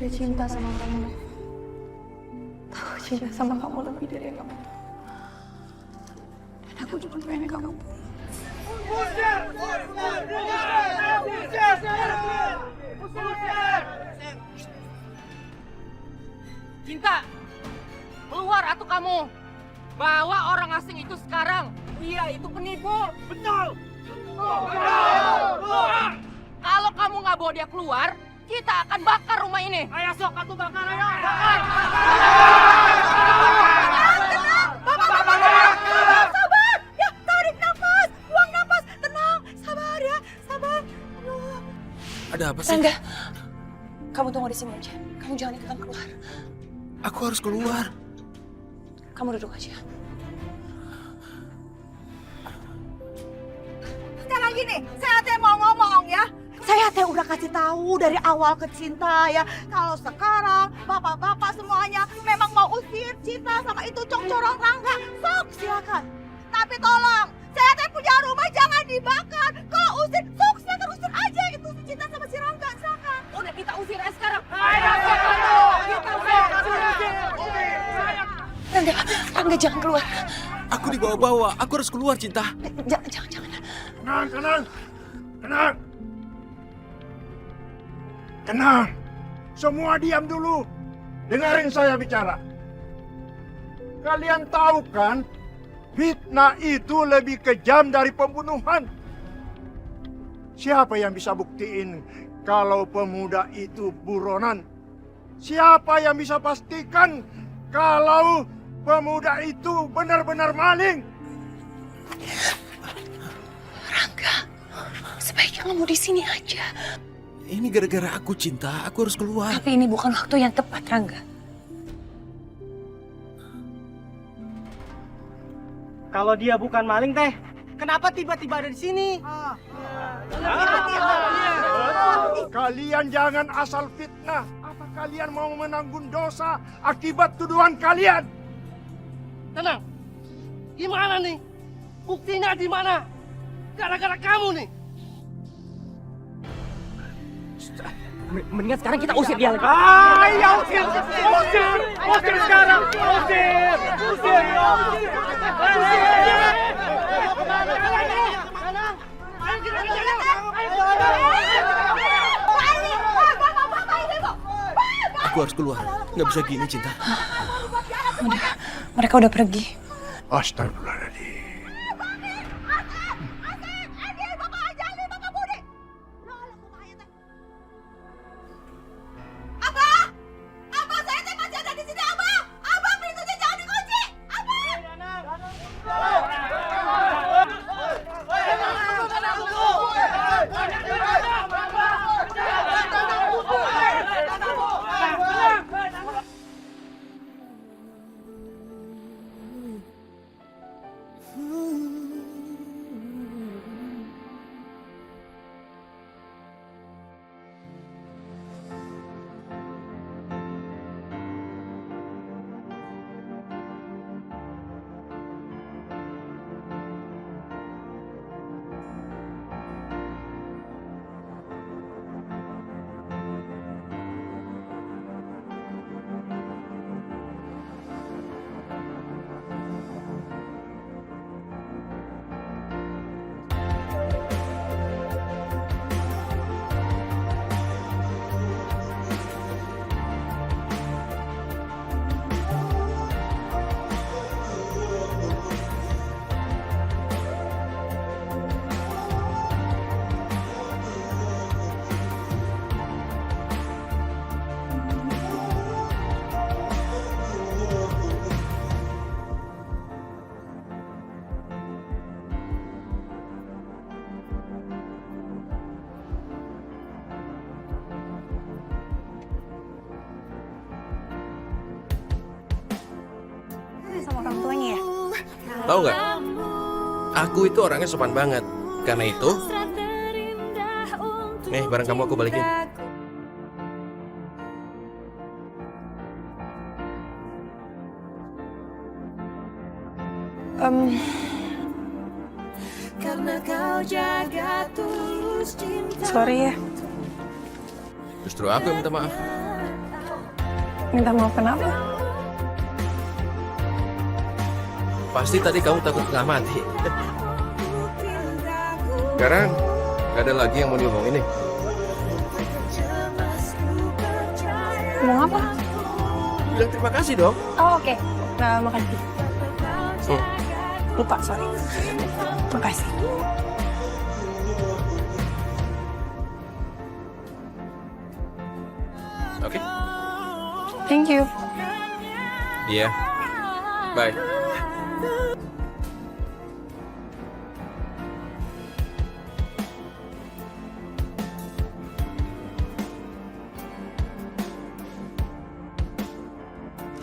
udah cinta sama kamu. Aku cinta sama kamu lebih dari yang kamu tahu. Dan aku cuma pengen kamu pulang. Cinta, keluar atuh kamu. Bawa orang asing itu sekarang. Dia itu penipu. Betul. Kalau kamu nggak bawa dia keluar, kita akan bakar rumah ini. Ayo sok, atuh bakar, ayo. Bakar. Sabar, ya tarik nafas, buang nafas, tenang, sabar ya, sabar. Aduh. Ada apa sih? Rangga, kamu tunggu di sini aja. Kamu jangan ikutan keluar. Aku harus keluar. Kamu duduk aja. Sekarang gini, saya teh mau ngomong ya. Saya teh udah kasih tahu dari awal ke Cinta ya. Kalau sekarang bapak-bapak semuanya memang mau usir Cinta sama itu congcorong Rangga. Sok silakan. Tapi tolong, saya teh punya rumah jangan dibakar. Kalau usir, sok silakan usir aja itu si Cinta sama si Rangga. Silakan. Udah kita usir aja sekarang. Rangga jangan keluar. Aku dibawa-bawa. Aku harus keluar, Cinta. Jangan. Tenang. Semua diam dulu. Dengarin saya bicara. Kalian tahu kan, fitnah itu lebih kejam dari pembunuhan. Siapa yang bisa buktiin kalau pemuda itu buronan? Siapa yang bisa pastikan kalau pemuda itu benar-benar maling? Rangga, sebaiknya kamu di sini aja. Ini gara-gara aku, Cinta. Aku harus keluar. Tapi ini bukan waktu yang tepat, Rangga. Kalau dia bukan maling teh, kenapa tiba-tiba ada di sini? Kalian jangan asal fitnah. Apa kalian mau menanggung dosa akibat tuduhan kalian? Tenang. Gimana nih? Buktinya di mana? Gara-gara kamu nih. Mendingan sekarang kita usir dia lagi. Ayo usir sekarang, usir. Aku harus keluar. Nggak bisa gini, Cinta. Mereka udah pergi. Astagfirullahaladzim. Sama orang tuanya ya? Tahu nggak? Aku itu orangnya sopan banget. Karena itu, nih barang kamu aku balikin. Sorry ya. Justru aku yang minta maaf. Minta maaf kenapa? Pasti tadi kamu takut nggak mati. Sekarang nggak ada lagi yang mau diomongin nih. Ngomong apa? Bilang terima kasih dong. Oh, oke. Nah, makasih. Lupa, sorry. Makasih. Oke. Thank you. Iya. Bye.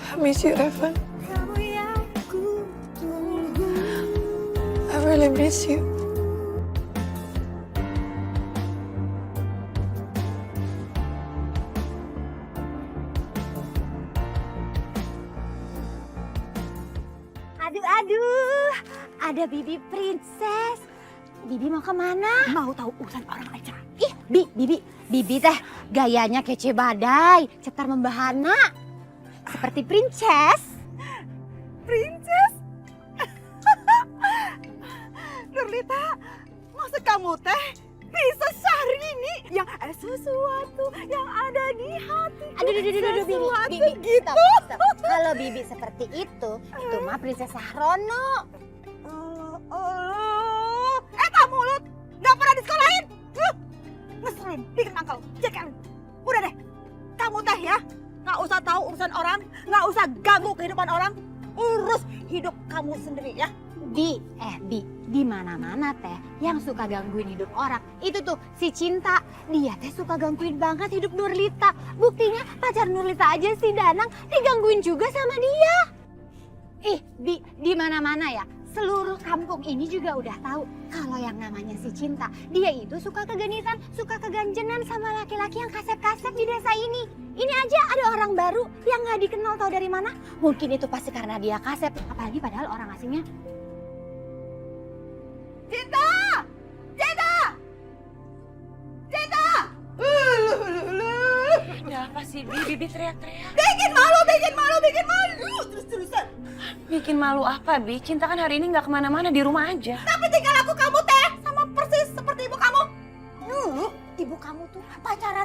I miss you, Evan. I really miss you. Aduh, ada Bibi Princess. Bibi mau kemana? Mau tahu urusan orang aja. Ih, Bibi teh gayanya kece badai, cetar membahana. Seperti princess. Princess? Nurlita, maksud kamu teh Princess Syahrini yang sesuatu yang ada di hati. Aduh, Bibi, gitu. stop. Kalau Bibi seperti itu mah Princess Sahrono. Kamu mulut, nggak pernah disekolahin. Ngeselin, bikin mangkal, cekel. Udah deh, kamu teh ya, nggak usah tahu urusan orang, nggak usah ganggu kehidupan orang, urus hidup kamu sendiri ya. Bi, di mana-mana teh yang suka gangguin hidup orang itu tuh si Cinta. Dia teh suka gangguin banget hidup Nurlita. Buktinya pacar Nurlita aja si Danang digangguin juga sama dia. Bi, di mana-mana ya. Seluruh kampung ini juga udah tahu kalau yang namanya si Cinta, dia itu suka kegenitan, suka keganjenan sama laki-laki yang kasep-kasep di desa ini. Ini aja ada orang baru yang nggak dikenal tahu dari mana. Mungkin itu pasti karena dia kasep, apalagi padahal orang asingnya. Cinta! Cinta! Cinta! Ya apa sih, Bibi teriak-teriak? Bikin malu, bikin malu, bikin malu! Terus-terusan. Bikin malu apa, Bi? Cinta kan hari ini nggak kemana-mana, di rumah aja. Tapi tinggal aku kamu teh sama persis seperti ibu kamu. Dulu ibu kamu tuh pacaran.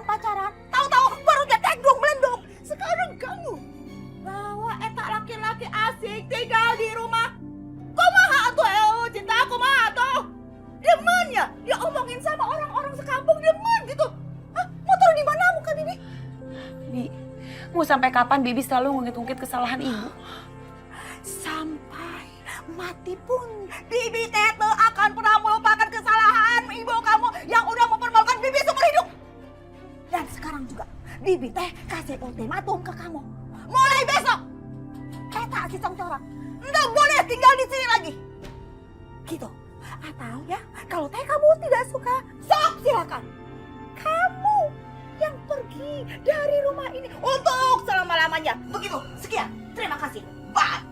Tahu-tahu baru dia tekdung melendung. Sekarang kamu bawa eta laki-laki asik tinggal di rumah. Kumaha tuh Cinta, kumaha tuh? Demen ya, dia omongin sama orang-orang sekampung, demen gitu. Hah? Mau taruh di mana muka Bibi? Bi, mau sampai kapan Bibi selalu ngungkit-ungkit kesalahan ibu? Sampai mati pun Bibi teh teu akan pernah melupakan kesalahan ibu kamu yang udah mempermalukan Bibi seumur hidup. Dan sekarang juga Bibi teh kasih ultimatum ke kamu. Mulai besok, eta si congcorang nggak boleh tinggal di sini lagi. Gitu. Atau ya, kalau teh kamu tidak suka, sok silakan. Kamu yang pergi dari rumah ini untuk selama-lamanya. Begitu. Sekian. Terima kasih. Bye.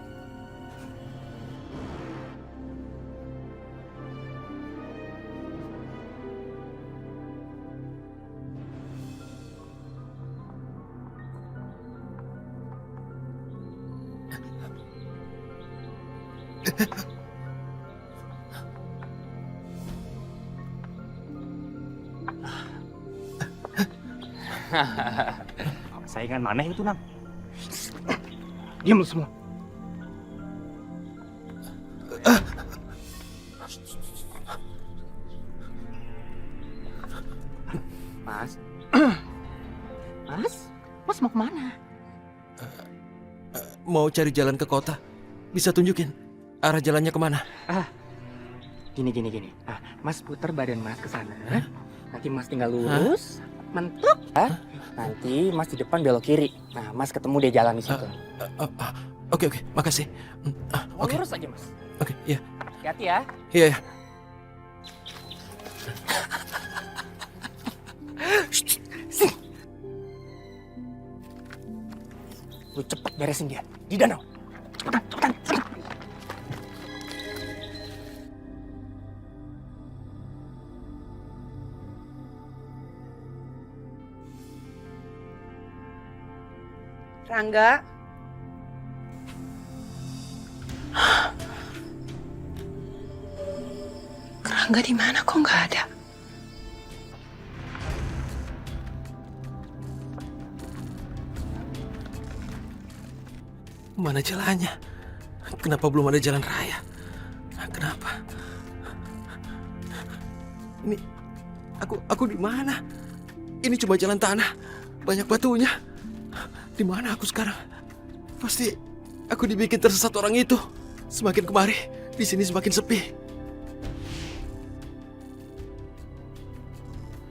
Saingan mana itu, Nang? Diam lu semua. Mas? Mas mau kemana? Mau cari jalan ke kota. Bisa tunjukin arah jalannya kemana? Gini. Mas putar badan Mas ke sana. Nanti Mas tinggal lurus, mentok. Nanti Mas di depan belok kiri. Nah, Mas ketemu dia jalan di situ. Oke, makasih. Oke. Lurus aja, Mas. Oke, iya. Hati-hati ya. Iya. Lu cepet beresin dia di danau. Cepetan. Rangga. Rangga di mana kok nggak ada? Mana jalannya? Kenapa belum ada jalan raya? Kenapa? Ini aku di mana? Ini cuma jalan tanah, banyak batunya. Di mana aku sekarang? Pasti aku dibikin tersesat orang itu. Semakin kemari, di sini semakin sepi.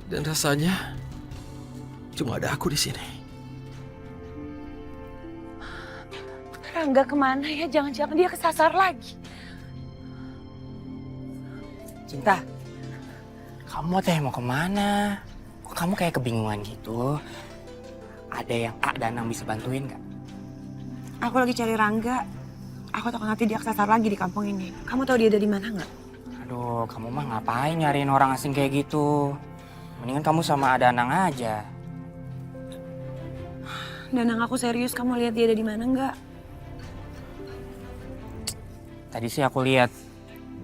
Dan rasanya cuma ada aku di sini. Rangga kemana ya? Jangan-jangan dia kesasar lagi. Cinta, kamu teh mau kemana? Kok kamu kayak kebingungan gitu? Ada yang A dan yang bisa bantuin nggak? Aku lagi cari Rangga. Aku takut nanti dia kesasar lagi di kampung ini. Kamu tahu dia ada di mana nggak? Aduh, kamu mah ngapain nyariin orang asing kayak gitu? Mendingan kamu sama ada Anang aja. Danang, aku serius. Kamu lihat dia ada di mana nggak? Tadi sih aku lihat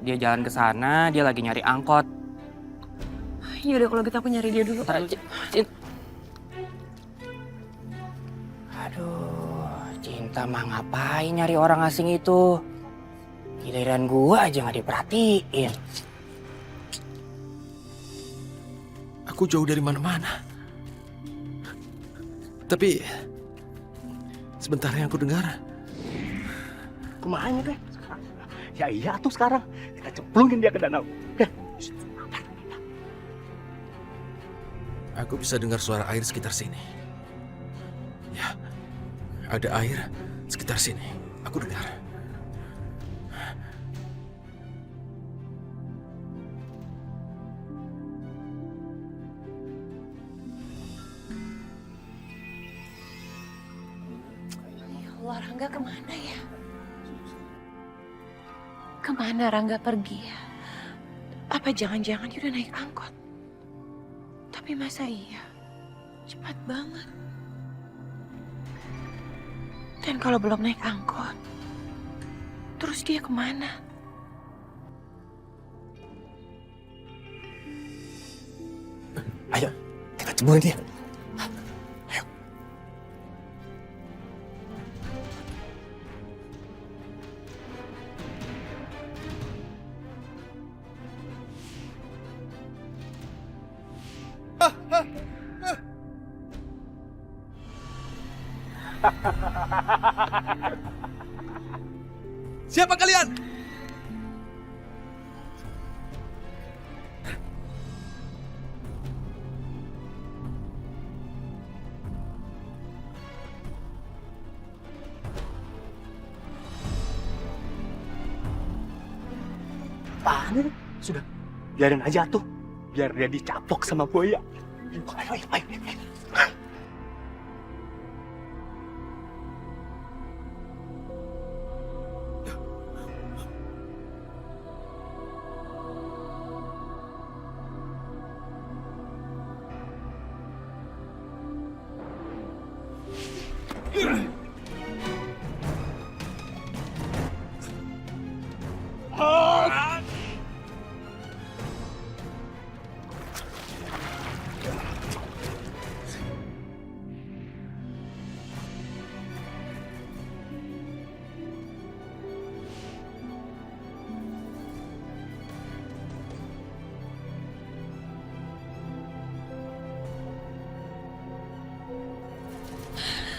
dia jalan ke sana, dia lagi nyari angkot. Yaudah kalau gitu aku nyari dia dulu. Aduh, Cinta mah ngapain nyari orang asing itu? Giliran gua aja nggak diperhatiin. Aku jauh dari mana-mana. Tapi sebentar yang aku dengar. Kemana teh? Ya iya tuh sekarang kita cemplungin dia ke danau. Ya. Aku bisa dengar suara air sekitar sini. Ya, ada air sekitar sini. Aku dengar. Ya Allah, Rangga kemana ya? Kemana Rangga pergi ya? Apa jangan-jangan dia udah naik angkot? Tapi masa iya? Cepat banget. Dan kalau belum naik angkot, terus dia kemana? Ayo, kita cemplungin dia. Siapa kalian? Apaan ini? Sudah, biarin aja tuh. Biar dia dicapok sama buaya. Ayo.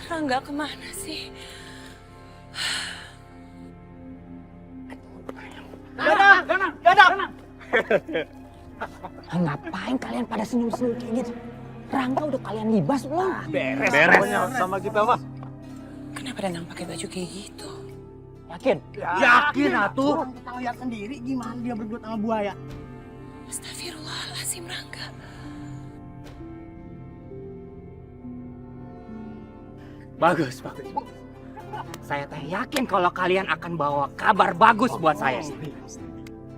Rangga kemana sih? Dadang. Ngapain kalian pada senyum-senyum kayak gitu? Rangga udah kalian libas belum? Beres sama kita mah. Kenapa Danang pakai baju kayak gitu? Yakin? Yakin atuh. Kita lihat sendiri gimana dia berbuat sama buaya. Astagfirullahaladzim, Rangga. Bagus. Saya teh yakin kalau kalian akan bawa kabar bagus buat saya.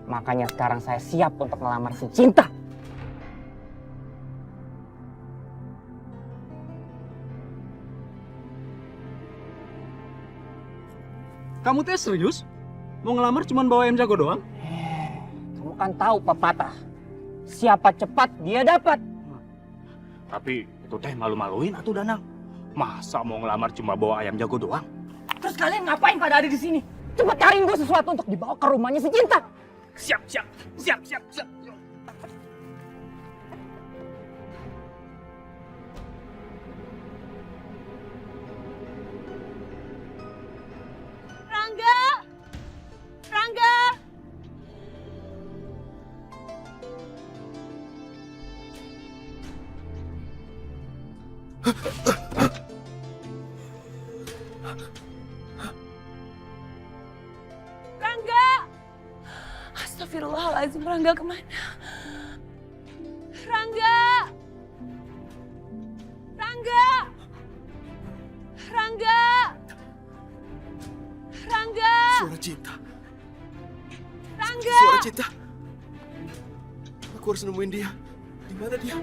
Makanya sekarang saya siap untuk melamar si Cinta. Kamu teh serius? Mau ngelamar cuman bawa ayam jago doang? Kamu kan tahu pepatah. Siapa cepat dia dapat. Tapi itu teh malu-maluin atuh Danang. Masa mau ngelamar cuma bawa ayam jago doang? Terus kalian ngapain pada ada di sini? Cepat cariin gue sesuatu untuk dibawa ke rumahnya si Cinta. Siap. Rangga! Rangga! Rangga! Astagfirullahaladzim, Rangga kemana? Rangga! Rangga! Rangga! Rangga! Suara Cinta. Rangga! Suara Cinta. Aku harus nemuin dia. Di mana dia?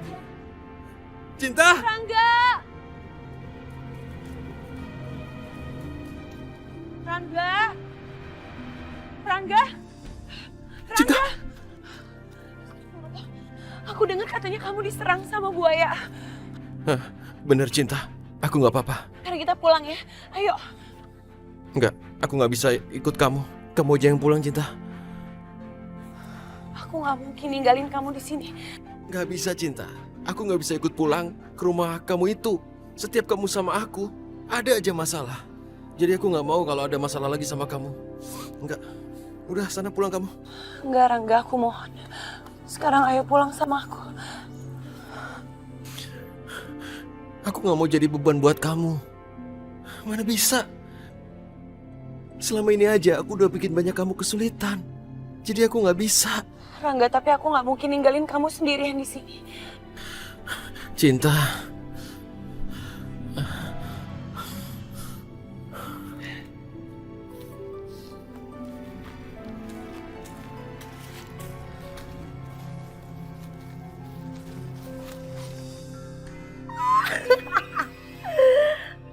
Cinta! Rangga! Rangga! Rangga! Cinta! Aku dengar katanya kamu diserang sama buaya. Hah, bener Cinta. Aku nggak apa-apa. Mari kita pulang ya. Ayo. Nggak, aku nggak bisa ikut kamu. Kamu aja yang pulang Cinta. Aku nggak mungkin ninggalin kamu di sini. Nggak bisa Cinta. Aku nggak bisa ikut pulang ke rumah kamu itu. Setiap kamu sama aku, ada aja masalah. Jadi aku nggak mau kalau ada masalah lagi sama kamu. Nggak. Udah, sana pulang kamu. Enggak, Rangga, aku mohon. Sekarang ayo pulang sama aku. Aku nggak mau jadi beban buat kamu. Mana bisa? Selama ini aja aku udah bikin banyak kamu kesulitan. Jadi aku nggak bisa. Rangga, tapi aku nggak mungkin ninggalin kamu sendirian di sini. Cinta.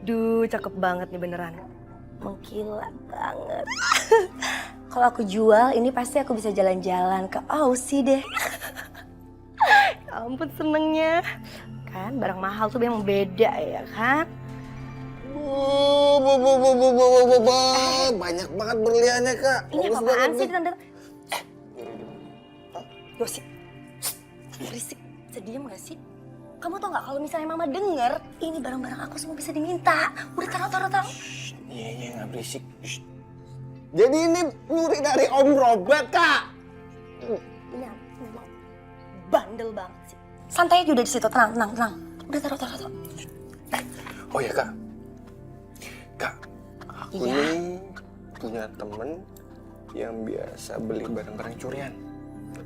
Duh, cakep banget nih beneran. Mengkilat banget. Kalau aku jual, ini pasti aku bisa jalan-jalan ke Aussie deh. Ya ampun senengnya. Kan barang mahal tuh memang beda ya kan? Banyak banget berliannya kak. Ini Bagus apaan banget sih nih. tante? Yosi, berisik. Bisa diem gak sih? Kamu tau gak kalau misalnya mama denger, ini barang-barang aku semua bisa diminta. Udah taruh. Iya nggak berisik. Shh. Jadi ini nyuri dari Om Robert kak. Ini memang bandel banget sih. Santai aja udah di situ, tenang. Udah taruh. Oh ya kak. Kak, aku Iya. nih punya temen yang biasa beli barang-barang curian.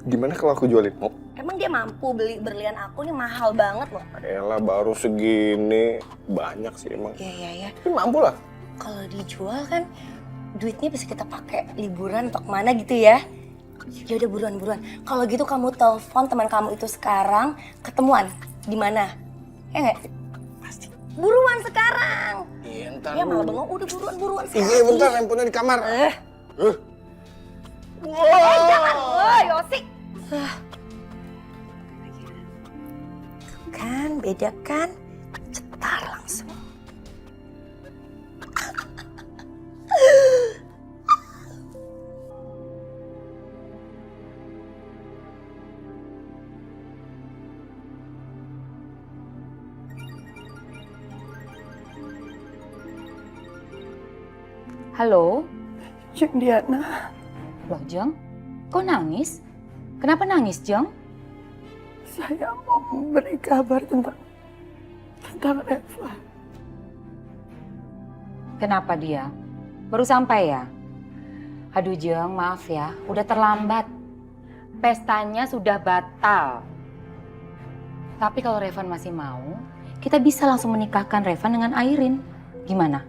Gimana kalau aku jualin? Mau? Emang dia mampu beli berlian aku nih mahal banget loh. Elah baru segini. Banyak sih emang. Iya. Tapi mampu lah. Kalau dijual kan duitnya bisa kita pakai liburan atau kemana gitu ya. Ya udah buruan. Kalau gitu kamu telepon teman kamu itu sekarang, ketemuan di mana? Ya nggak? Pasti. Buruan sekarang. Iya ntar. Ya malah bengong, udah buruan sekarang. Iya bentar, handphonenya di kamar. Jangan, woi Yosi. Kan beda kan? Cetar langsung. Halo? Jeng Diana, Loh, Jeng? Kok nangis? Kenapa nangis, Jeng? saya mau memberi kabar tentang Reva. Kenapa dia? Baru sampai ya? Aduh, Jeng, maaf ya. Udah terlambat. Pestanya sudah batal. Tapi kalau Revan masih mau, kita bisa langsung menikahkan Revan dengan Airin. Gimana?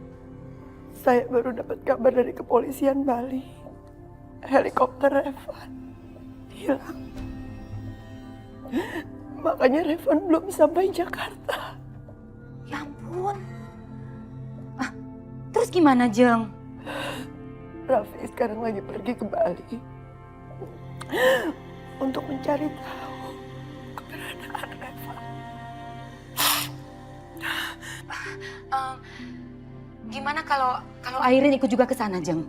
Saya baru dapat kabar dari kepolisian Bali. Helikopter Revan hilang. Makanya Revan belum sampai Jakarta. Ya ampun. Terus gimana, Jeng? Raffi sekarang lagi pergi ke Bali untuk mencari tahu keberadaan Reva. Gimana kalau Airin ikut juga ke sana, Jeng?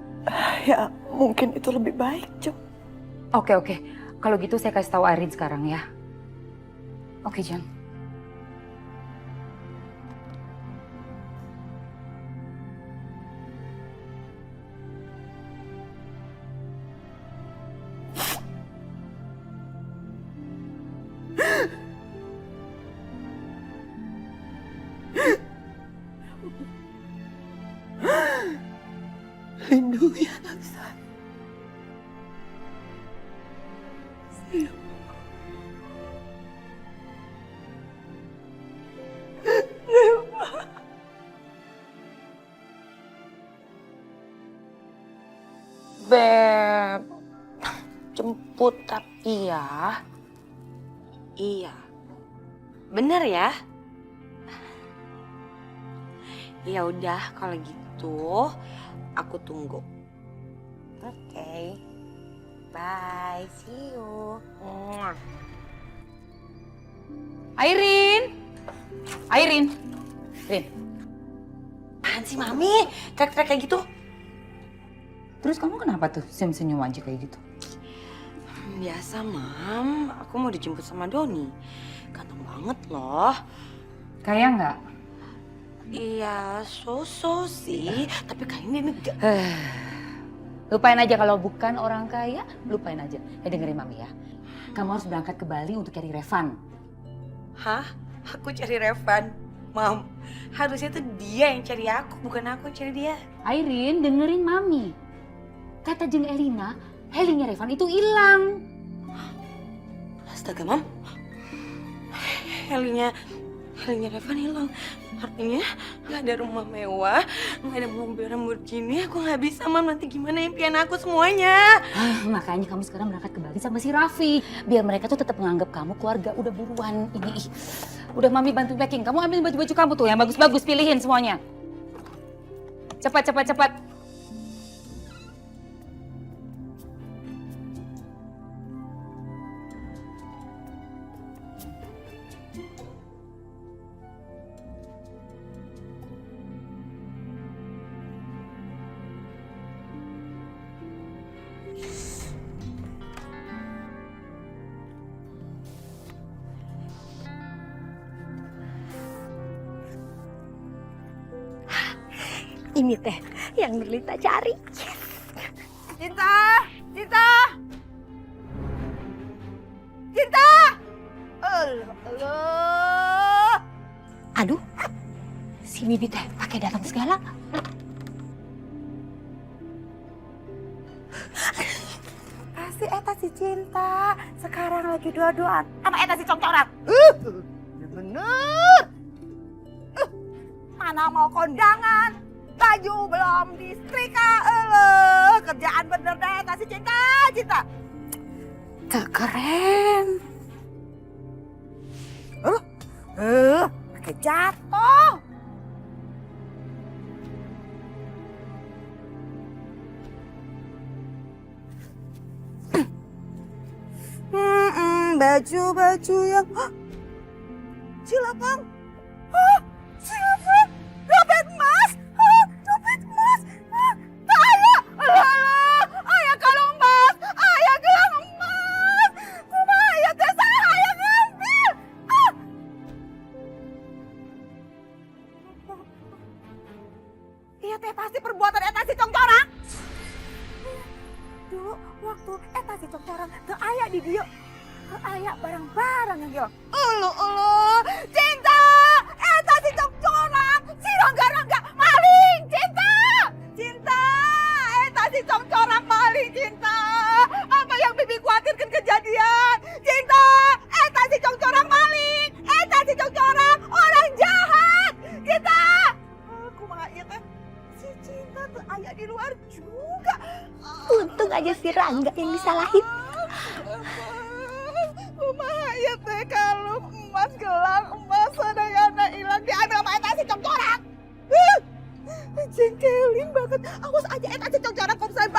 Ya, mungkin itu lebih baik, Jeng. Oke. Kalau gitu saya kasih tahu Airin sekarang ya. Oke, Jeng. Lindungi anak saya. Beb, jemput tapi ya. Iya. Bener ya? Ya udah kalau gitu aku tunggu. Oke. Bye, see you. Airin. Rin. Apaan sih Mami? Teriak-teriak kayak gitu? Terus kamu kenapa tuh senyum-senyum aja kayak gitu? Biasa, Mam. Aku mau dijemput sama Doni. Ganteng banget loh. Kayak nggak? Iya, so sih. Tapi kayaknya ini gak... Lupain aja kalau bukan orang kaya, lupain aja. Dengerin Mami ya. Kamu harus berangkat ke Bali untuk cari Revan. Hah? Aku cari Revan? Mam, harusnya tuh dia yang cari aku, bukan aku yang cari dia. Airin, dengerin Mami. Kata Jeng Elina, Helinya Revan itu hilang. Astaga, Mam. Helinya Revan hilang. Artinya gak ada rumah mewah, gak ada mobil Lamborghini. Aku gak bisa, Mam. Nanti gimana impian aku semuanya? Makanya kamu sekarang berangkat ke Bali sama si Raffi. Biar mereka tuh tetap menganggap kamu keluarga. Udah buruan. Ini, udah Mami bantu packing. Kamu ambil baju-baju kamu tuh yang bagus-bagus. Pilihin semuanya. Cepat. Ini teh yang Nurlita cari. Cinta! Allah. Aduh, si Bibi teh pakai datang segala. Kasih eta si Cinta. Sekarang lagi dua-duaan sama eta si congcoran. Ya bener. Mana mau kondangan, baju belum disetrika. Kerjaan bener deh eta si Cinta. Keren. Pakai jatuh. Baju yang Cilapang. Cilapang. Dompet emas. Ayah kalung emas. Ayah gelang emas. Kumaha aya teh saha aya ngambil. Iya teh pasti perbuatan eta si congcorang. Dulu waktu eta si congcorang teu aya di dieu. Aya barang-barang yang hilang. Uluh, Cinta! Eta si congcorang, si rongga-rongga maling, Cinta! Eta si congcorang maling, Cinta! Apa yang Bibi khawatirkan kejadian? Cinta! Eta si congcorang maling! Eta si congcorang orang jahat! Cinta! Aku mah ieu teh si Cinta tuh aya di luar juga. Untung aja si Rangga yang disalahin. Kumaha ieu teh kalung emas, gelang emas, sadayana ilang diambil sama eta si congcorang. Jengkelin banget. Awas aja eta si congcorang kalau saya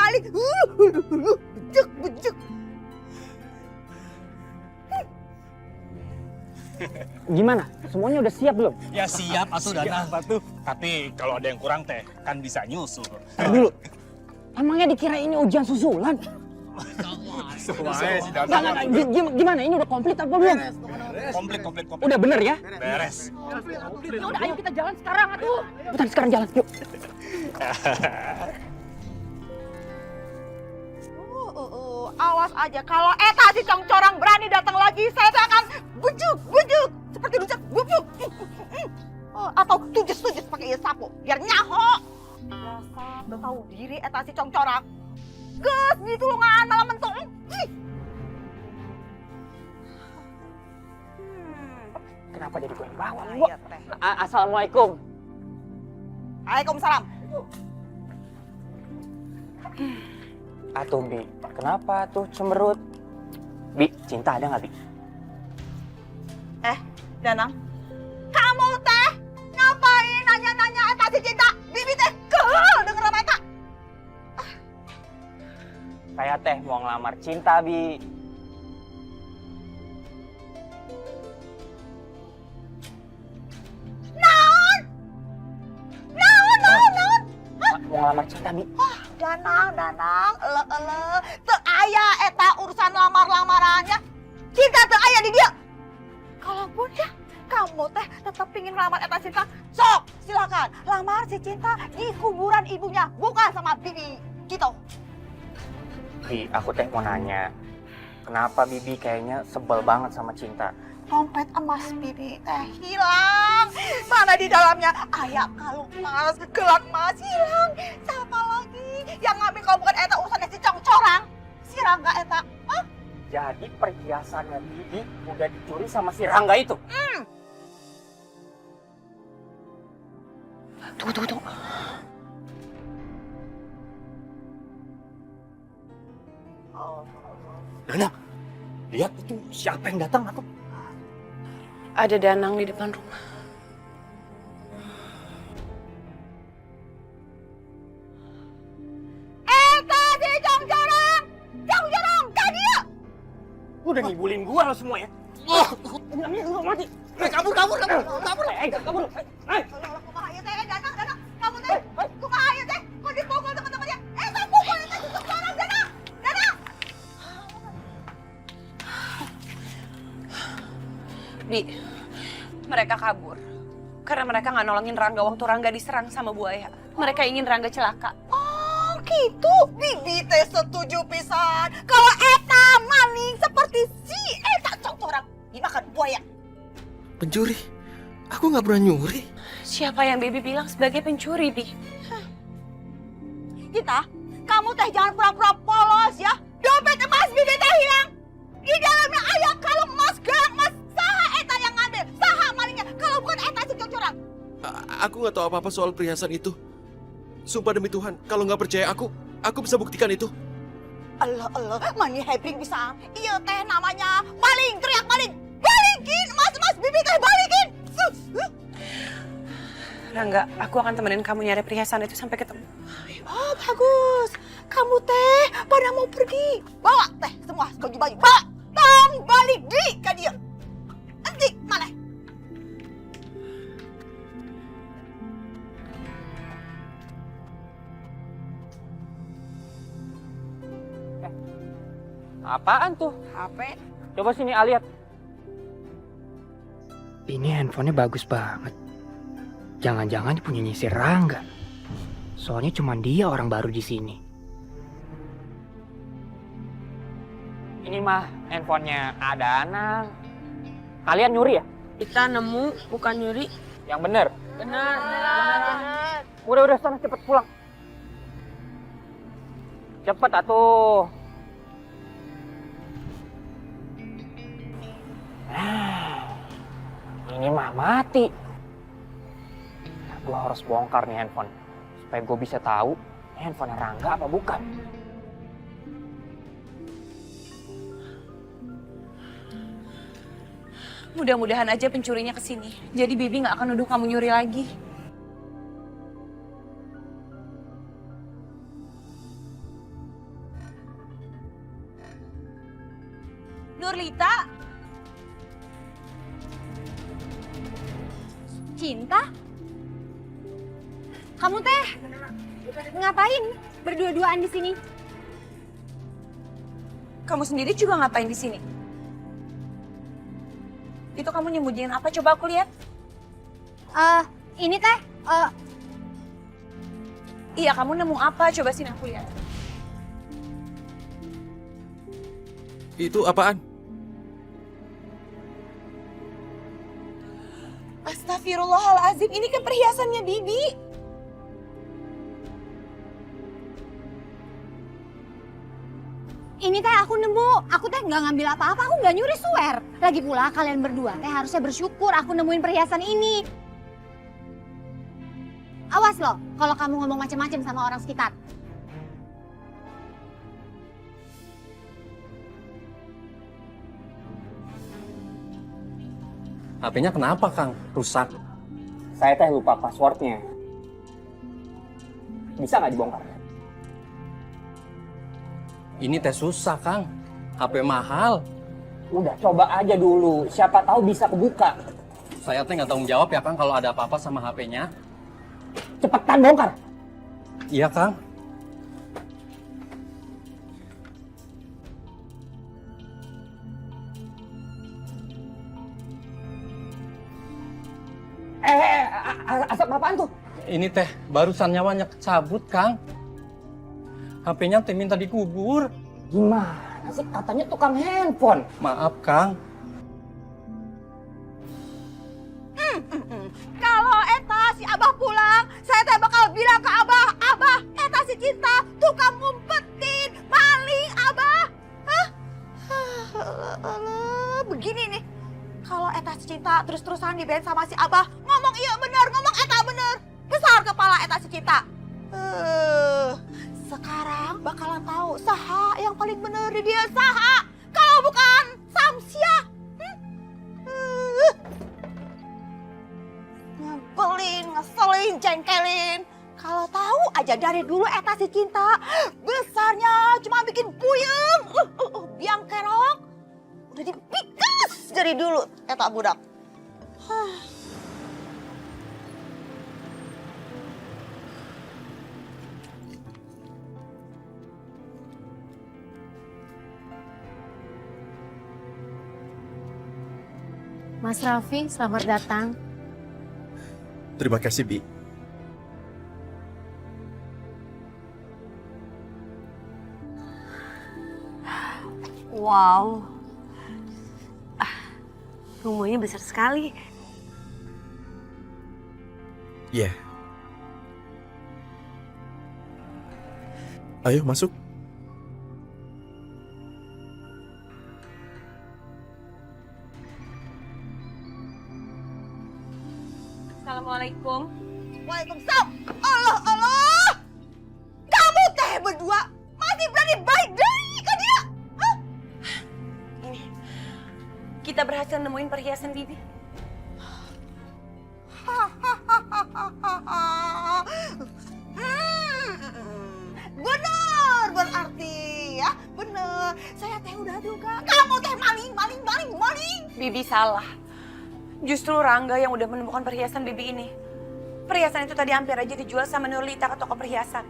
semuanya udah siap belum? Ya siap atuh Danang. Tapi kalau ada yang kurang teh kan bisa nyusul. Dulu. Emangnya dikira ini ujian susulan? Semuanya si Nggak, Danang. gimana? Ini udah komplit apa belum? Komplit. Udah bener ya? Beres. Ya udah ayo kita jalan sekarang atuh. Cepetan sekarang jalan, yuk. Awas aja kalau eta si congcorang berani datang lagi, saya akan bujuk seperti bujuk. Atau tujes pakai sapu biar nyaho. Rasa udah tahu diri eta si congcorang. Geus ditulungan malah mentung. Kenapa jadi gue yang bawa? Iya, teh. Assalamualaikum. Waalaikumsalam. Atuh, Bi. Kenapa tuh cemberut? Bi, cinta ada nggak, Bi? Danang, kamu teh ngapain nanya-nanya eta si cinta? Bibi teh kehel denger sama eta. Saya teh mau ngelamar cinta, Bi. Naon? Mau ngelamar cinta, Bi. Danang, ele. Teu aya eta urusan lamar-lamarannya. Cinta teu aya di dia. Kalaupun ya kamu teh tetap pingin lamar eta cinta, sok silakan lamar si cinta di kuburan ibunya, bukan sama bibi gitu. Bi, aku teh mau nanya. Kenapa Bibi kayaknya sebel banget sama cinta? Dompet emas bibi teh hilang. Mana di dalamnya aya kalung emas, gelang emas hilang. Siapa lagi yang ngambil kalau bukan eta urusannya si congcorang? Si Rangga eta. Jadi perhiasannya Bibi udah dicuri sama si Rangga itu? Tunggu. Danang, lihat itu siapa yang datang atuh? Ada Danang di depan rumah. Eta si congcorang ka dia. Udah ngibulin gua lo semua ya? Mati. Kabur. Kumaha ieu teh Danang, kamu teh kumaha ieu teh? Kok dipukul teman-temannya? Eta pukul eta si congcorang Danang. Bi, mereka kabur. Karena mereka nggak nolongin Rangga waktu Rangga diserang sama buaya. Mereka ingin Rangga celaka. Oh gitu, bibi teh setuju pisan. Kalau eta maling seperti si eta congcorang dimakan buaya. Pencuri? Aku nggak pernah nyuri. Siapa yang Bibi bilang sebagai pencuri, Bi? Cinta, kamu teh jangan pura-pura polos ya. Dompet emas bibi teh hilang. Di dalamnya aya kalung emas, gelang emas. Saha eta yang ngambil? Saha malingnya? Kalau bukan eta si congcorang. Aku nggak tahu apa-apa soal perhiasan itu. Sumpah demi Tuhan, kalau nggak percaya aku bisa buktikan itu. Allah, mani hebring bisa. Iya teh namanya maling, teriak maling. Balikin emas bibi teh balikin. Rangga, aku akan temenin kamu nyari perhiasan itu sampai ketemu. Oh bagus, kamu teh pada mau pergi. Bawa teh semua baju-baju. Bawa, tong balik di ke dia. Nanti mana? Apaan tuh? HP. Coba sini A lihat. Ini handphonenya bagus banget. Jangan-jangan dipunyai si Rangga. Soalnya cuma dia orang baru di sini. Ini mah handphonenya Adana. Kalian nyuri ya? Kita nemu, bukan nyuri. Yang bener? Benar. Udah sana cepet pulang. Cepet atuh. Ini mah mati. Gue harus bongkar nih handphone supaya gue bisa tahu handphone Rangga apa bukan. Mudah-mudahan aja pencurinya kesini. Jadi Bibi nggak akan nuduh kamu nyuri lagi. Nurlita. Cinta? Kamu teh ngapain berdua-duaan di sini? Kamu sendiri juga ngapain di sini? Itu kamu nyembunyiin apa? Coba aku lihat. Ini teh, Iya, kamu nemu apa? Coba sini aku lihat. Itu apaan? Astagfirullahalazim, ini kan perhiasannya Bibi. ini teh aku nemu. Aku teh nggak ngambil apa-apa, aku nggak nyuri, swear. Lagi pula kalian berdua teh harusnya bersyukur aku nemuin perhiasan ini. Awas loh, kalau kamu ngomong macam-macam sama orang sekitar. HP-nya kenapa, Kang? Rusak. Saya teh lupa passwordnya. Bisa nggak dibongkar? Ini teh susah, Kang. HP mahal. Udah, coba aja dulu. Siapa tahu bisa kebuka. Saya teh nggak tanggung jawab ya, Kang, kalau ada apa-apa sama HP-nya. Cepetan bongkar. Iya, Kang. Asap apaan tuh? Ini teh barusan nyawanya kecabut, Kang. HP-nya teh minta dikubur. Gimana sih? Katanya tukang handphone. Maaf, Kang. Kalau eta si Abah pulang, saya teh bakal bilang ke Abah, Abah, eta si Cinta tukang ngumpetin, maling Abah. Hah? Alah, begini nih. Kalau eta si Cinta terus-terusan diband sama si Abah, ngomong iya bener, ngomong eta bener. Besar kepala eta si Cinta. Sekarang bakalan tahu saha yang paling bener di dia, saha. Kalau bukan Samsia. Nyebelin, ngeselin, jengkelin. Kalau tahu aja dari dulu eta si Cinta besarnya cuma bikin puyeng, biang kerok. Udah dipikas dari dulu eta budak. Mas Raffi, selamat datang. Terima kasih, Bi. Wow. Rumahnya besar sekali. Iya. Ayo masuk. Assalamualaikum. Waalaikumsalam. Allah, Allah. Kamu teh berdua masih berani baik deui ke dia? Hah? Ini, kita berhasil nemuin perhiasan Bibi. Bener berarti ya, bener. Saya teh udah duga. Kamu teh maling. Bibi salah. Justru Rangga yang udah menemukan perhiasan Bibi ini. Perhiasan itu tadi hampir aja dijual sama Nurlita ke toko perhiasan.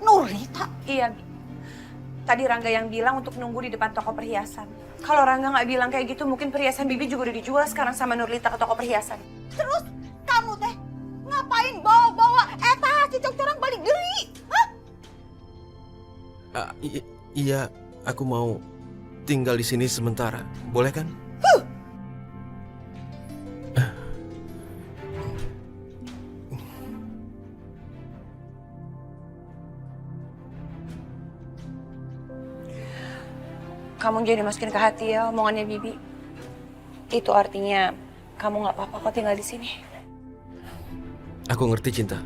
Nurlita? Iya, Bi. Tadi Rangga yang bilang untuk nunggu di depan toko perhiasan. Kalau Rangga nggak bilang kayak gitu, mungkin perhiasan Bibi juga udah dijual sekarang sama Nurlita ke toko perhiasan. Terus kamu teh ngapain bawa-bawa eta cicok corang balik deui? Hah? Iya, aku mau tinggal di sini sementara. Boleh kan? Kamu jadi masukin ke hati ya omongannya Bibi. Itu artinya kamu nggak apa-apa kok tinggal di sini. Aku ngerti, Cinta.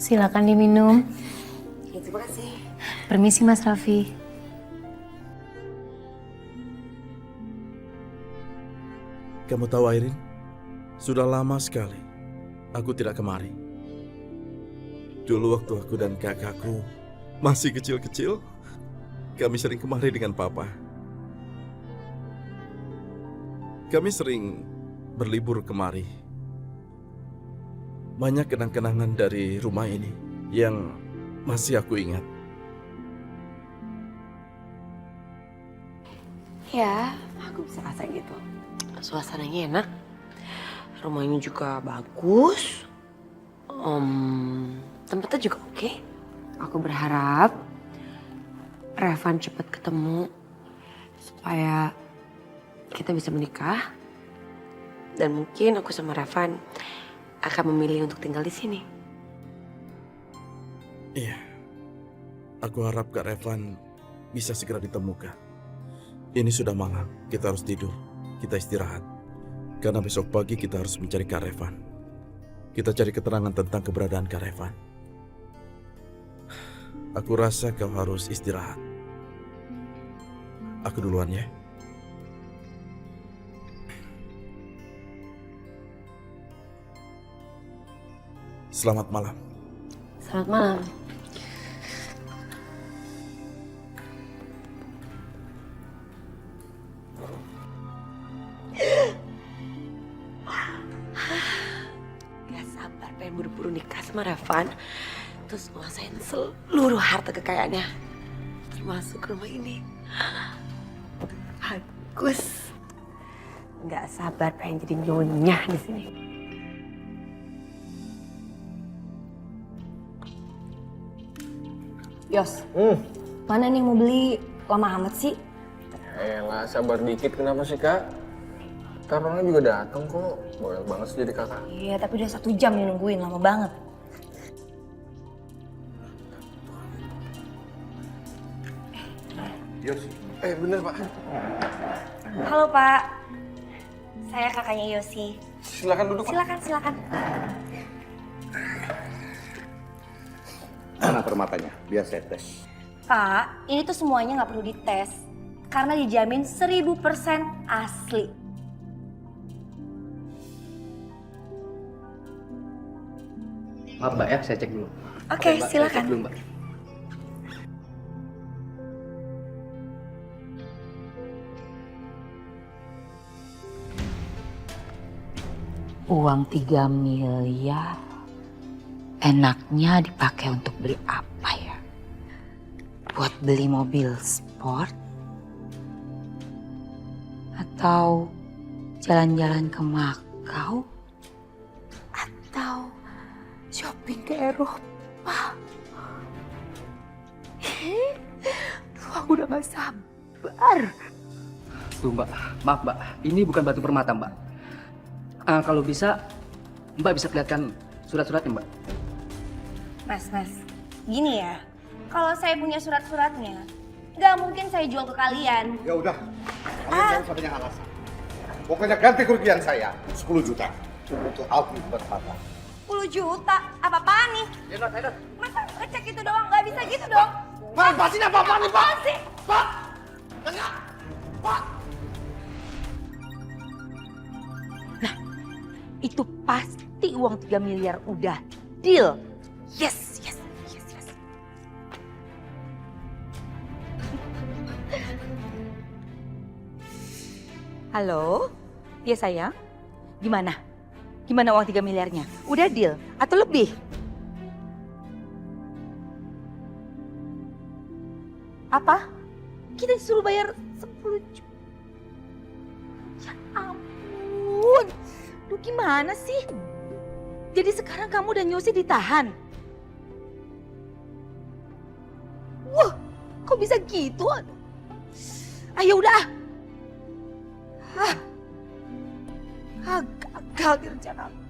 Silakan diminum. Ya, terima kasih. Permisi Mas Raffi. Kamu tahu Airin? Sudah lama sekali aku tidak kemari. Dulu waktu aku dan kakakku masih kecil-kecil, kami sering kemari dengan papa. Kami sering berlibur kemari. Banyak kenang-kenangan dari rumah ini yang masih aku ingat. Ya, aku bisa rasa gitu. Suasananya enak. Rumahnya juga bagus. Tempatnya juga oke. Aku berharap Revan cepat ketemu supaya kita bisa menikah. Dan mungkin aku sama Revan akan memilih untuk tinggal di sini. Iya, aku harap Kak Revan bisa segera ditemukan. Ini sudah malam, kita harus tidur, kita istirahat. Karena besok pagi kita harus mencari Kak Revan. Kita cari keterangan tentang keberadaan Kak Revan. Aku rasa kau harus istirahat. Aku duluan ya. Selamat malam. Selamat malam. Gak sabar pengen buru-buru nikah sama Revan. Terus nguasain seluruh harta kekayaannya. Termasuk rumah ini. Bagus. Gak sabar pengen jadi nyonya di sini. Yos, mana nih yang mau beli? Lama amat sih. Nggak sabar dikit kenapa sih kak? Ntar orangnya juga datang kok. Boleh banget sih jadi kakak. Iya, tapi udah 1 jam nih nungguin, lama banget. Yosi. Bener pak. Halo Pak, saya kakaknya Yosi. Silakan duduk pak. Silakan. Mana permatanya? Biar saya tes. Pak, ini tuh semuanya nggak perlu dites. Karena dijamin 1000% asli. Maaf Mbak ya, saya cek dulu. Oke, Mbak, silakan. saya cek dulu, Mbak. Uang 3 miliar enaknya dipakai untuk beli apa ya? Buat beli mobil sport? Atau jalan-jalan ke Makau? Atau shopping ke Eropa? Duh, aku udah gak sabar. Tuh Mbak, maaf Mbak, ini bukan batu permata Mbak. Kalau bisa, Mbak bisa perlihatkan surat-suratnya Mbak. Mas, gini ya. Kalau saya punya surat-suratnya, nggak mungkin saya jual ke kalian. Ya udah, kalian jangan banyak alasan. Pokoknya ganti kerugian saya 10 juta untuk Alfi berkata. 10 juta? Apa-apaan nih? Enak. Masa ngecek itu doang? Nggak bisa gitu dong. Pak, lepasin apa-apaan nih, Pak? Apaan sih? Pak! Enggak! Pak! Itu pasti uang 3 miliar udah deal. Yes. Halo? Iya sayang? Gimana uang 3 miliarnya? Udah deal atau lebih? Apa? Kita disuruh bayar 10 juta. Ya ampun. Duh gimana sih? Jadi sekarang kamu dan Yosi ditahan? Wah, kok bisa gitu? Ayo udah. Gagal di rencana aku.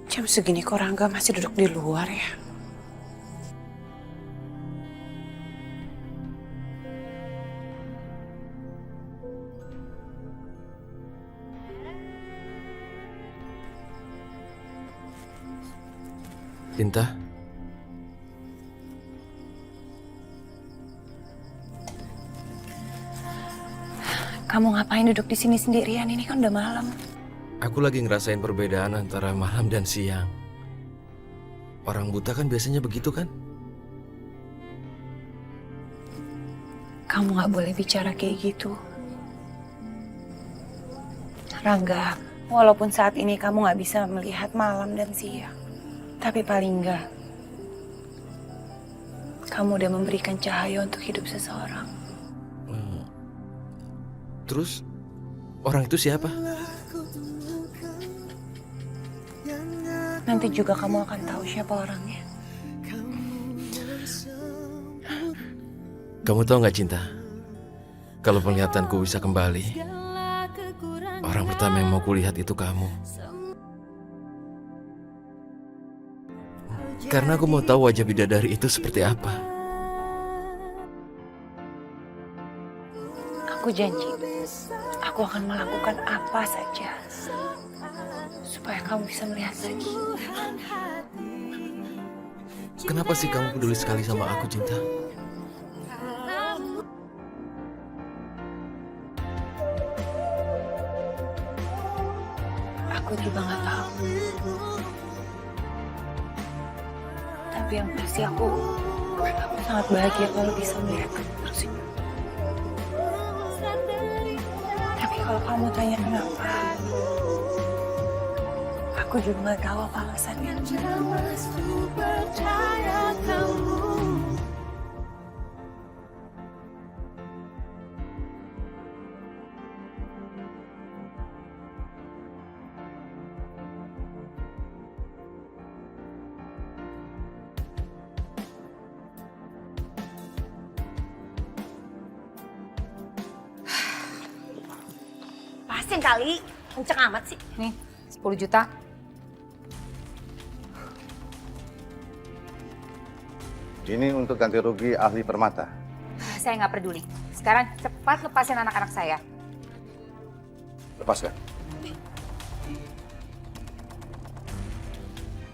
Jam segini kok Rangga masih duduk di luar ya? Cinta? Kamu ngapain duduk di sini sendirian? Ini kan udah malam. Aku lagi ngerasain perbedaan antara malam dan siang. Orang buta kan biasanya begitu kan? Kamu gak boleh bicara kayak gitu. Rangga, walaupun saat ini kamu gak bisa melihat malam dan siang, tapi paling enggak, kamu udah memberikan cahaya untuk hidup seseorang. Terus, orang itu siapa? Nanti juga kamu akan tahu siapa orangnya. Kamu tahu nggak, Cinta? Kalau penglihatanku bisa kembali, orang pertama yang mau kulihat itu kamu. Karena aku mau tahu wajah bidadari itu seperti apa. Aku janji, aku akan melakukan apa saja supaya kamu bisa melihat lagi. Kenapa sih kamu peduli sekali sama aku, Cinta? Aku juga nggak tahu. Tapi yang pasti aku sangat bahagia kalau bisa melihat kamu tersenyum. Tapi kalau kamu tanya kenapa, aku juga nggak tahu apa alasannya. Pasin kali, kenceng amat sih. Nih, 10 juta. Ini untuk ganti rugi ahli permata. Saya nggak peduli. Sekarang cepat lepasin anak-anak saya. Lepaskan.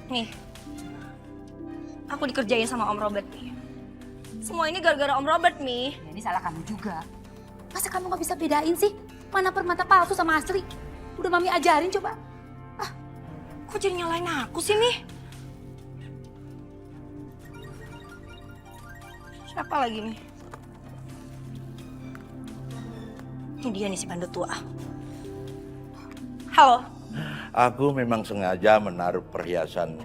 Nih, aku dikerjain sama Om Robert nih. Semua ini gara-gara Om Robert, Mi. Ya, ini salah kamu juga. Masa kamu nggak bisa bedain sih? Mana permata palsu sama asli? Udah Mami ajarin coba. Kok jadi nyalain aku sih, Mi? Siapa lagi, Mi? Ini dia nih si bandut tua. Halo. Aku memang sengaja menaruh perhiasan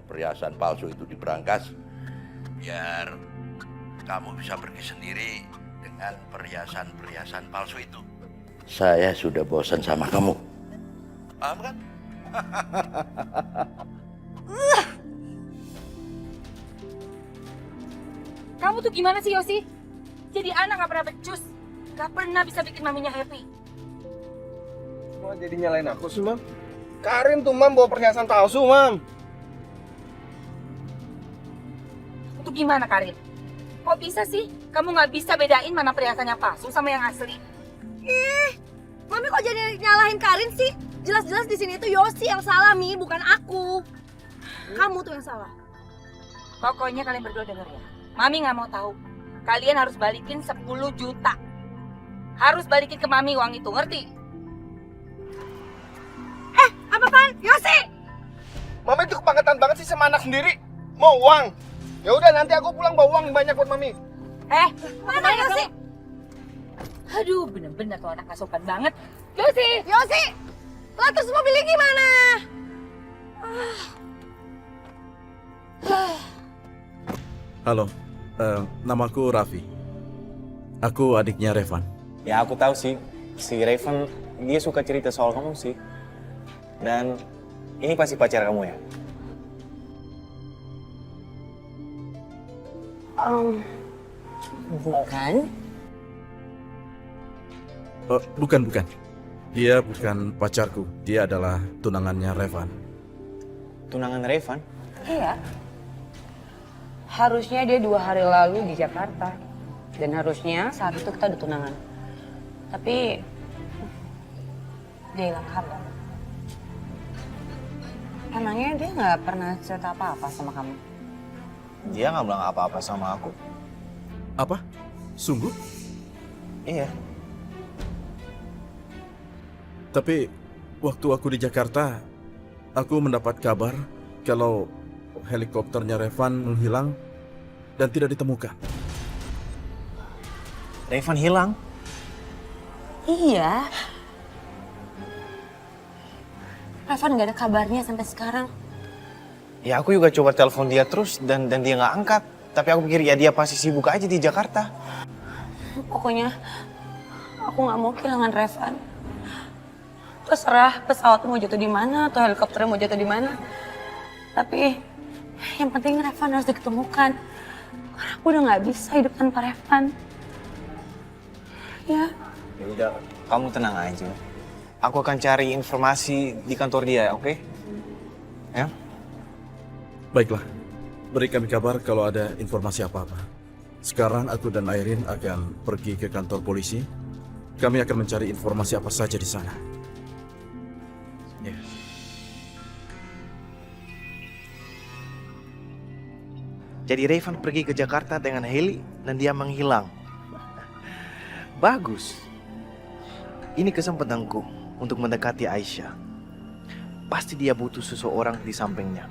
palsu itu di berangkas biar kamu bisa pergi sendiri dengan perhiasan palsu itu. Saya sudah bosan sama kamu. Paham kan? Kamu tuh gimana sih, Yosi? Jadi anak gak pernah becus. Gak pernah bisa bikin maminya happy. Mau jadi nyalain aku sih, Mam? Karin tuh, Mam, bawa perhiasan palsu, Mam. Itu gimana, Karin? Kok bisa sih? Kamu gak bisa bedain mana perhiasannya palsu sama yang asli? Mami kok jadi nyalahin Karin sih? Jelas-jelas di sini tuh Yosi yang salah, Mi, bukan aku. Kamu tuh yang salah. Pokoknya kalian berdua denger ya. Mami nggak mau tahu. Kalian harus balikin 10 juta. Harus balikin ke Mami uang itu, ngerti? Apaan? Yosi! Mami itu kebangetan banget sih sama anak sendiri. Mau uang? Ya udah, nanti aku pulang bawa uang banyak buat Mami. Mana Yosi? Aduh, bener-bener tuh anak sopan banget. Yosi! Yosi! Lah terus mobilnya gimana? Halo, namaku Raffi. Aku adiknya Revan. Ya aku tahu sih, si Raven dia suka cerita soal kamu sih. Dan ini pasti pacar kamu ya? Bukan. Bukan. Dia bukan pacarku. Dia adalah tunangannya Revan. Tunangan Revan? Iya. Harusnya dia 2 hari lalu di Jakarta. Dan harusnya saat itu kita udah tunangan. Tapi dia hilang kabar. Emangnya dia nggak pernah cerita apa-apa sama kamu? dia nggak bilang apa-apa sama aku. Apa? Sungguh? Iya. Tapi waktu aku di Jakarta, aku mendapat kabar kalau helikopternya Revan menghilang dan tidak ditemukan. Revan hilang? Iya. Revan gak ada kabarnya sampai sekarang. Ya aku juga coba telepon dia terus dan dia nggak angkat. Tapi aku pikir ya dia pasti sibuk aja di Jakarta. Pokoknya aku nggak mau kehilangan Revan. Terserah pesawat mau jatuh di mana atau helikopter mau jatuh di mana. Tapi yang penting Revan harus diketemukan. Karena aku udah nggak bisa hidup tanpa Revan. Ya. Ya udah, kamu tenang aja. Aku akan cari informasi di kantor dia, oke? Ya? Baiklah, beri kami kabar kalau ada informasi apa-apa. Sekarang aku dan Airin akan pergi ke kantor polisi. Kami akan mencari informasi apa saja di sana. Ya. Jadi Revan pergi ke Jakarta dengan heli dan dia menghilang. Bagus. Ini kesempatanku untuk mendekati Aisyah. Pasti dia butuh seseorang di sampingnya.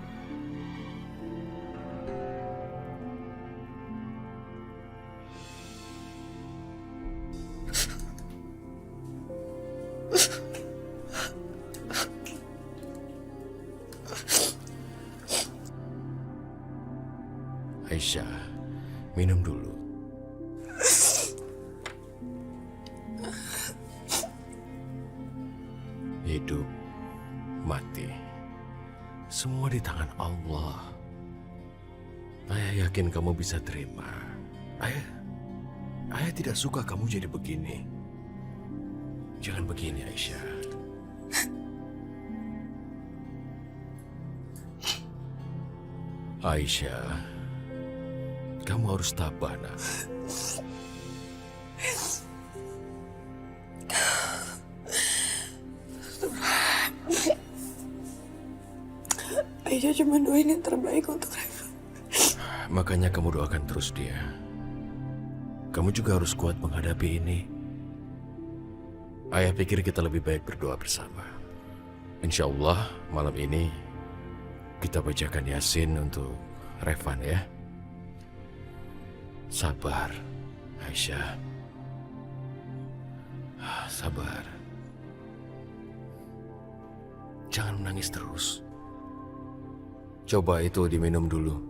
Aisyah, minum dulu. Hidup, mati, semua di tangan Allah. Ayah yakin kamu bisa terima. Ayah tidak suka kamu jadi begini. Jangan begini, Aisyah. Aisyah, kamu harus tabah, nak. Aisyah cuma doain yang terbaik untuk Reva. Makanya kamu doakan terus dia. Kamu juga harus kuat menghadapi ini. Ayah pikir kita lebih baik berdoa bersama. Insya Allah malam ini kita bacakan Yasin untuk Revan ya. Sabar, Aisyah. Sabar. Jangan menangis terus. Coba itu diminum dulu.